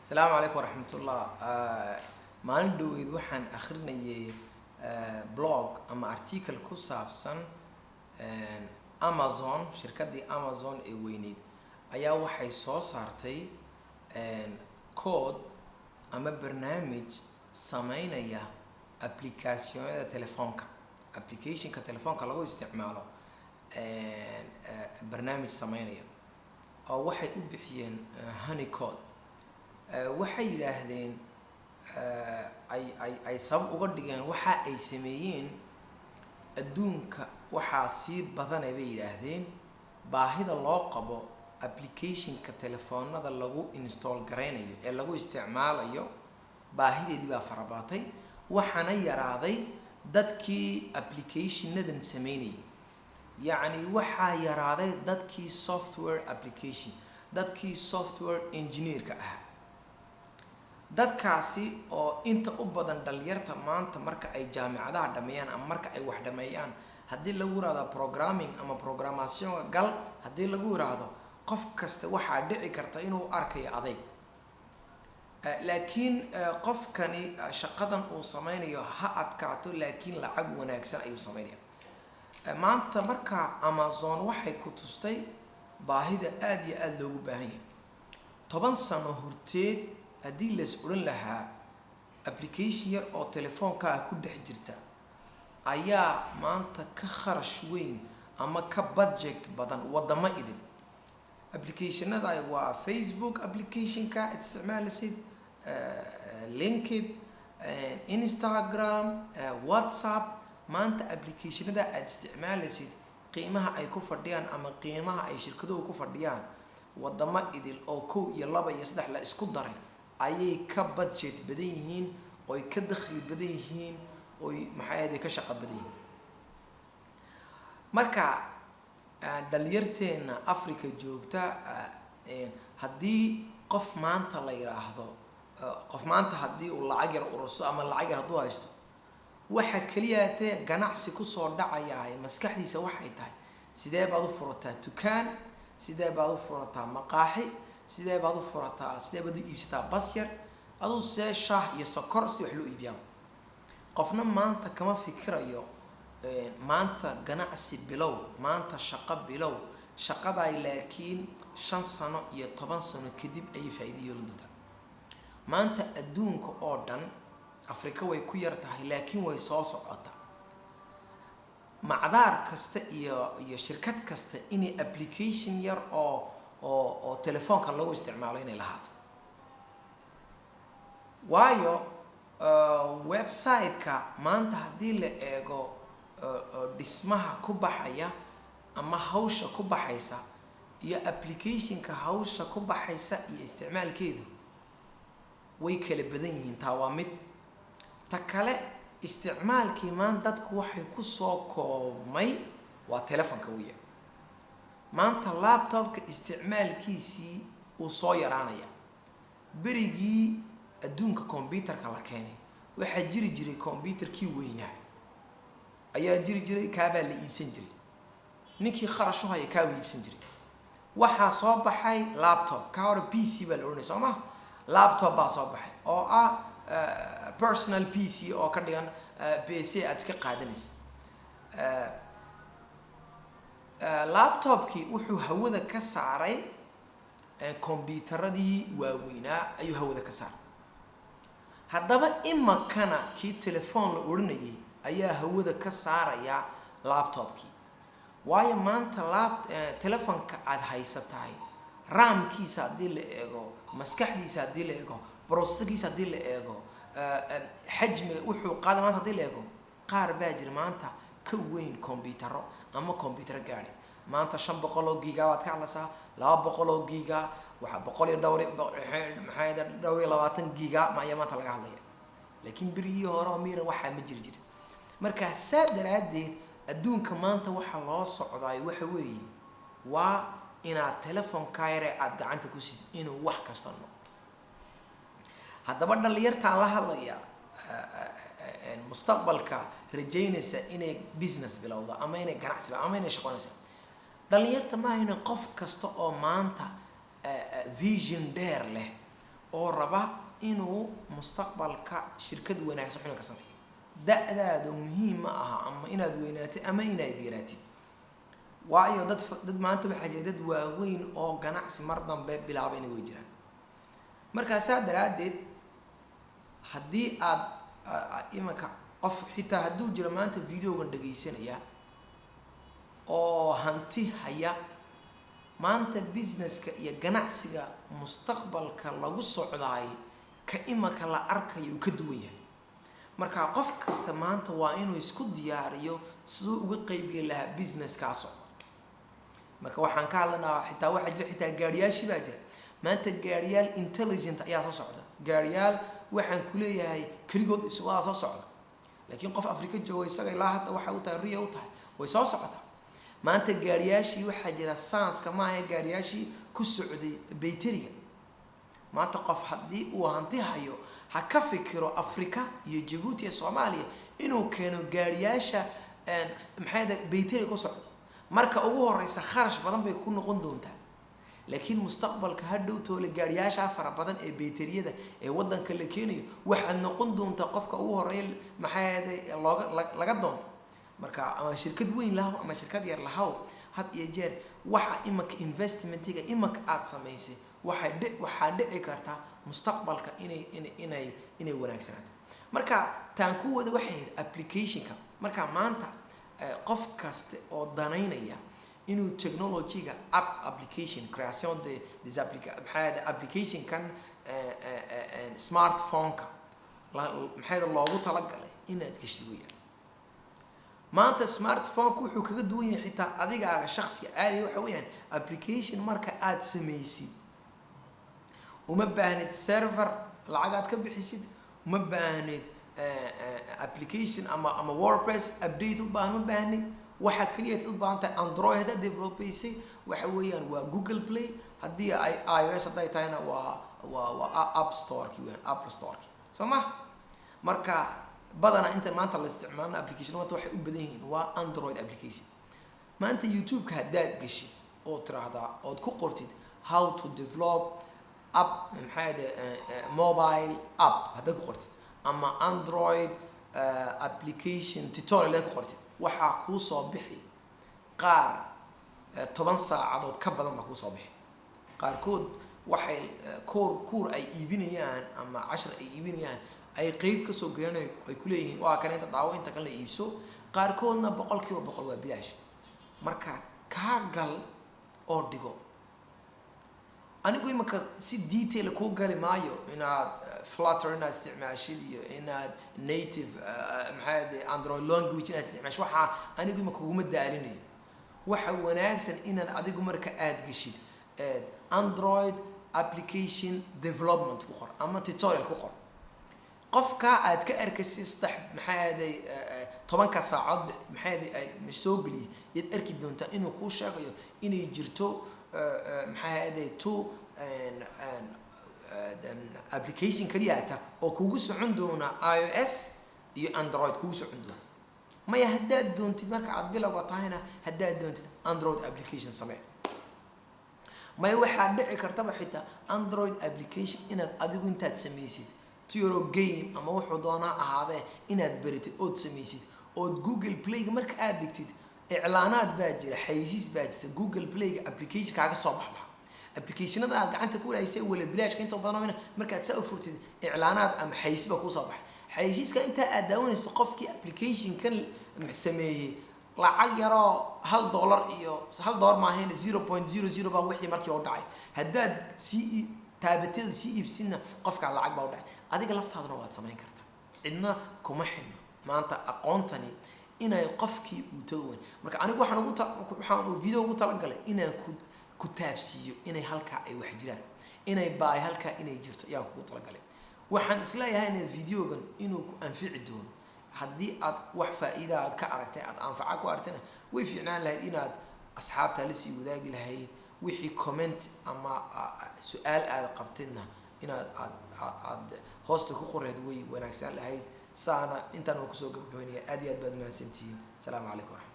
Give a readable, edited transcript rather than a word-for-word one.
السلام عليكم ورحمة الله. maalin dhaweyd waxaan akhrinayay blog ama article ku saabsan Amazon, shirkadii Amazon ee weyneyd ayaa waxay soo saartay code ama barnaamij sameynaya applicationada telefoonka, applicationka telefoonka lagu isticmaalo barnaamij sameynaya oo waxay u bixiyeen honey code. waxay yiraahdeen ay sabab uga dhigeen waxa ay sameeyeen adduunka waxa si badan ay yiraahdeen baahida loo qabo applicationka telefoonada lagu install gareynayo ee lagu isticmaalayo baahideedii baa farabaatay waxana yaraaday dadkii applicationadan sameynayay. yacni waxa yaraaday dadkii software application, dadkii software engineer-ka ah. dadkaasi oo inta u badan dhalinyarta maanta marka ay jaamacadaha dhameeyaan ama marka ay wax dhameeyaan haddii lagu yiraahdo programming ama programmation gal, haddii lagu yiraahdo qof kasta waxaa dhici karta inuu arkayo adeeg, laakiin qofkani shaqadan uu sameynayo ha adkaato laakiin lacag wanaagsan ayuu sameynaya. maanta marka Amazon waxay ku tustay baahida aad iyo aad loogu baahan yahay. 10 sano horteed haddii la oran lahaa application yar oo telefoonka ku dhex jirta ayaa maanta ka kharash weyn ama ka budget badan wadamo idin. applicationada waa Facebook applicationka isticmaalaysid, LinkedIn, Instagram, WhatsApp. maanta applicationada aad isticmaalaysid qiimaha ay ku fadhiyaan ama qiimaha ay shirkaduhu ku fadhiyaan wadamo idil oo 1 iyo 2 iyo 3 la isku daray ayay ka budget badan yihiin oo ka dakhli badan yihiin oo maxay ka shaqo badan yihiin. marka dhalinyarteena Afrika joogta haddii qof maanta la yiraahdo qof maanta haddii uu lacag yar ururso ama lacag yar hadduu haysto waxa kaliya ganacsi ku soo dhacaya maskaxdiisa waxay tahay sidee baad u furataa dukaan, sidee baad u furataa maqaaxi, sidee baad u furataa, sidee baad u iibsataa bas yar, aduu see shaah iyo sokor si wax loo iibiyaan. qofna maanta kama fikirayo maanta ganacsi bilow, maanta shaqo bilow, shaqada ay laakiin 5 sano iyo 10 sano kadib ay faa'iido yeelan doontaa. maanta adduunka oo dhan Afrika way ku yar tahay laakiin way soo socotaa. macdaar kasta iyo shirkad kasta inay application yar oo telefoonka lagu isticmaalo inay lahaato. waayo website-ka maanta haddii la eego dhismaha ku baxaya ama hawsha ku baxaysa iyo application-ka hawsha ku baxaysa iyo isticmaalkeedu way kala badan yihiin. taa waa mid. ta kale isticmaalkii maanta dadku waxay ku soo koobmay waa telefoonka weeye. maanta laptopka isticmaalkiisii uu soo yaraanaya. berigii adduunka computerka la keenay waxaa jiri jiray computerkii weynaa ayaa jiri jiray kaabaa la iibsan jiray, ninkii kharash u haya kaa iibsan jiray. waxaa soo baxay laptop ka hor PC baa la oranayay soo ma laptop baa soo baxay oo ah personal PC oo ka dhigan PC aad iska qaadanaysid. laptopkii wuxuu hawada ka saaray computeradii waaweynaa ayuu hawada ka saaray. haddaba imakana kii telefoon la oranayay ayaa hawada ka saaraya laptopkii. waayo maanta telefoonka aad haysatahay RAM-kiisa haddii la eego, maskaxdiisa haddii la eego, processor-kiisa haddii la eego, xajmiga wuxuu qaaday maanta haddii la eego, qaar baa jira maanta ka weyn computero ama computer gaari. maanta 500 oo giga waad ka hadlaysaa, 200 oo giga, waxa 120 giga ma ayaa maanta laga hadlaya. laakiin berigii hore oo miira waxa ma jiri jirin. marka saa daraadeed adduunka maanta waxa loo socday waxa weeye waa inaad telefoonka yar aad gacanta ku sido inuu wax kasta noqdo. haddaba dhalinyarta la hadlaya mustaqbalka rajaynaysa inay business bilowdo ama inay ganacsi ama inay shaqoonayso. dhalinyarta ma ahayna qof kasta oo maanta vision dheer leh oo raba inuu mustaqbalka shirkad wanaagsan xubin ka sameeyo. da'daadu muhiim ma aha ama inaad weynaatid ama inaad yaraatid. waayo dad maanta waxaa jira dad waaweyn oo ganacsi mar dambe bilaabay inay way jiraan. markaasaa daraaddeed haddii aad imanka qof xitaa hadduu jiro maanta videogan dhagaysanaya oo hanti haya, maanta businesska iyo ganacsiga mustaqbalka lagu socdaay ka imanka la arkayo uu ka duwan yahay. marka qof kasta maanta waa inuu isku diyaariyo siduu uga qaybgeli lahaa businesskaas. marka waxaan ka hadlanaa xitaa waxaa jira xitaa gaariyaashii baa jira maanta, gaariyaal intelligent ayaa soo socda. gaariyaal waxaan ku leeyahay keligood iswada soo socda, laakiin qof Afrika jooga isaga ilaa hadda waxa uu tahay riya u tahay way soo socotaa. maanta gaariyaashii waxaa jira saanska maaha gaariyaashii ku socday bayteriga. maanta qof haddii uu hanti hayo ha ka fikiro Afrika iyo Djibouti iyo Soomaaliya inuu keeno gaariyaasha bayteriga ku socda. marka ugu horeysa kharash badan bay ku noqon doontaa, laakiin mustaqbalka hadhow toole gaariyaasha fara badan ee bayteriyada ee wadanka la keenayo waxaad noqon doontaa qofka ugu horeeya laga doonto. marka ama shirkad weyn lahaw ama shirkad yar lahaw, had iyo jeer waxa imanka investmentiga imanka aad samaysay waxaa dhici kartaa mustaqbalka inay wanaagsanaato. marka taan ku wada waxay ahayd applicationka. marka maanta qof kasta oo danaynaya inuu technology-ga application création des application kan smartphone-ka loogu talagalay inaad gashid weeyaan. maanta smartphone-ku wuxuu kaga duwan yahay xitaa adigaaga shakhsiga caadi waxa weeyaan application marka aad samaysid uma baahnid server lacag aad ka bixisid, uma baahnid application ama WordPress update u baahnid. waxa kaliya u baahan tahay Android haddaad developaysay waxa weeyaan waa Google Play, haddii ay iOS hadday tahayna waa App Store-ki weeyaan, Apple Store-ki soo ma. marka badana inta maanta la isticmaalna application waxay u badan yihiin waa Android application. maanta YouTube-ka haddaad gashid oo tiraahdaa ood ku qortid how to develop app mobile app haddaad ku qortid ama Android application tutorial haddaad ku qortid, waxaa kuu soo bixi qaar 10 saacadood ka badan baa kuu soo bixi. qaarkood waxay kuur ay iibinayaan ama 10 ay iibinayaan ay qayb ka soo gelinayaan ay ku leeyihiin waa kan inta daawo inta kan la iibso. qaarkoodna 100% waa bilaash. marka ka gal oo dhigo. anigu imanka si detail ku gali maayo inaad Flutter inaad isticmaashid iyo inaad native Android language inaad isticmaasho. waxa anigu imanka kuma daalinayo. waxa wanaagsan inaad adigu marka aad gashid Android application development ku qor ama tutorial ku qor. qofka aad ka arkaysid 10 saacadood ay soo gali id arki doonta inuu ku sheegayo inay jirto application kaliya oo kugu socon doona iOS iyo Android kugu socon doona. maya haddaad doontid marka aad bilowga tahayna haddaad doontid Android application samee. maya waxaa dhici kartaba xitaa Android application inaad adigu intaad samaysid tiro game ama wuxuu doonaa ahaadee inaad baritid ood samaysid ood Google Play-ga marka aad dhigtid iclaanaad baa jira, xayisiis baa jirta. Google Play-ga application kaaga soo baxba applicationada aad gacanta ku leeyahay wala bilaashka inta badan markaad saa u furtid iclaanaad ama xayisiis baa ku soo baxay. xayisiiska inta aad daawanayso qofkii application kan sameeyay lacag yaroo $1 iyo $1 ma ahayn 0.00 baa wixii markii u dhacay. haddaad si taabateed si iibsina qofka lacag baa u dhacay. adiga laftaadana waad samayn kartaa, cidna kuma xidhno. maanta aqoontani inay qofkii uu tagoon. marka anigu waxaan video ugu talagalay inaan ku taabsiyo inay halka ay wax jiraan, inay baay halka inay jirto ayaan ku talagalay. waxaan isleeyahay in videogan inuu ku anfici doono. haddii aad wax faa'iido aad ka aragtay aad anfaca ku aragtana way fiicnaan lahayd inaad asxaabta la sii wadaagi lahayd. wixii comment ama su'aal aad qabtayna inaad aad hoosta ku qoreed way wanaagsan lahayd. saana intaan ku soo gabagabeynaya aad iyo aad baad mahadsantihiin. Assalaamu calaykum.